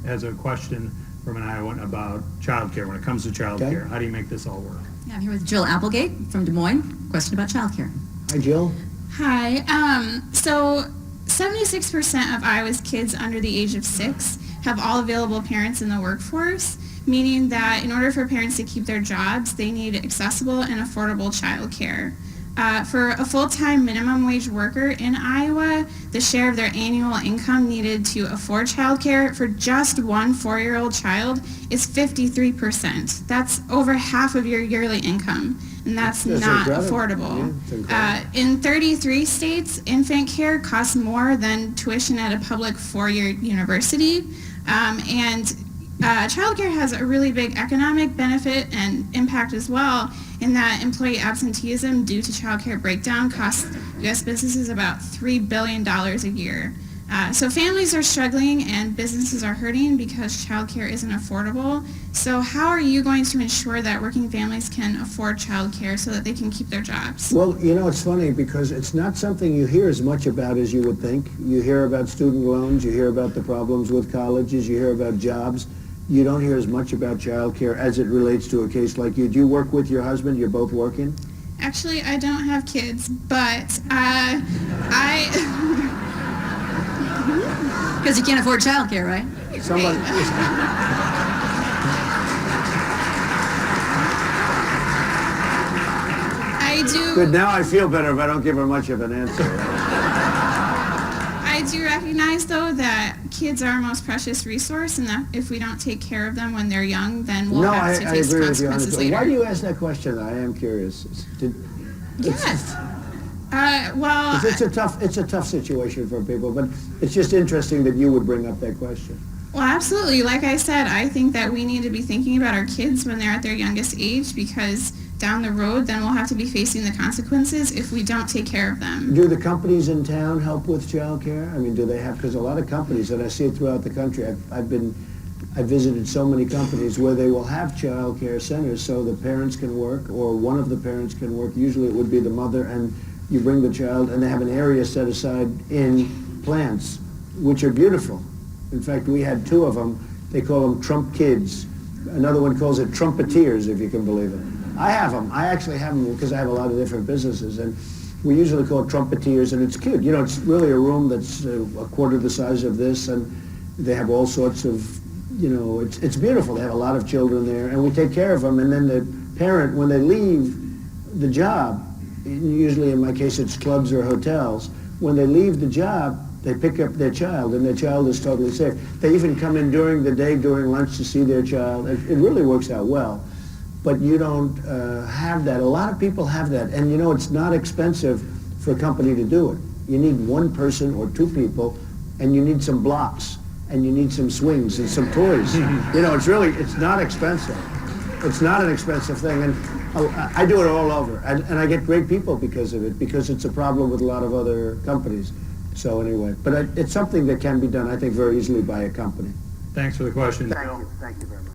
has a question from an Iowan about childcare. When it comes to childcare, how do you make this all work? Yeah, I'm here with Jill Applegate from Des Moines. Question about childcare. Hi, Jill. Hi. So 76% of Iowa's kids under the age of 6 have all available parents in the workforce, meaning that in order for parents to keep their jobs, they need accessible and affordable childcare. For a full-time minimum wage worker in Iowa, the share of their annual income needed to afford childcare for just one 4-year-old child is 53%. That's over half of your yearly income, and that's not affordable. Yeah, in 33 states, infant care costs more than tuition at a public 4-year university, and childcare has a really big economic benefit and impact as well, in that employee absenteeism due to childcare breakdown costs U.S. businesses about $3 billion a year. So families are struggling and businesses are hurting because childcare isn't affordable. So how are you going to ensure that working families can afford childcare so that they can keep their jobs? Well, you know, it's funny because it's not something you hear as much about as you would think. You hear about student loans, you hear about the problems with colleges, you hear about jobs. You don't hear as much about childcare as it relates to a case like you. Do you work with your husband? You're both working? Actually, I don't have kids, but Because you can't afford childcare, right? Somebody. I do. Good, now I feel better if I don't give her much of an answer. I do recognize, though, that kids are our most precious resource, and that if we don't take care of them when they're young, then we'll have to face consequences later. Why do you ask that question? I am curious. Yes. Well, it's a tough situation for people, but it's just interesting that you would bring up that question. Well, absolutely. Like I said, I think that we need to be thinking about our kids when they're at their youngest age, because down the road, then we'll have to be facing the consequences if we don't take care of them. Do the companies in town help with child care? I mean, do they have, because a lot of companies, and I see it throughout the country, I've visited so many companies where they will have child care centers so the parents can work, or one of the parents can work. Usually it would be the mother, and you bring the child, and they have an area set aside in plants, which are beautiful. In fact, we had 2 of them. They call them Trump kids. Another one calls it Trumpeteers, if you can believe it. I have them. I actually have them because I have a lot of different businesses, and we usually call it Trumpeteers, and it's cute. You know, it's really a room that's a quarter the size of this, and they have all sorts of, you know, it's beautiful. They have a lot of children there, and we take care of them, and then the parent, when they leave the job, usually in my case it's clubs or hotels, when they leave the job, they pick up their child, and their child is totally safe. They even come in during the day, during lunch, to see their child. It really works out well. But you don't have that. A lot of people have that. And you know, it's not expensive for a company to do it. You need 1 person or 2 people, and you need some blocks, and you need some swings and some toys. You know, it's not expensive. It's not an expensive thing. And I do it all over. And I get great people because of it, because it's a problem with a lot of other companies. So anyway, but it's something that can be done, I think, very easily by a company. Thanks for the question. Thank you very much.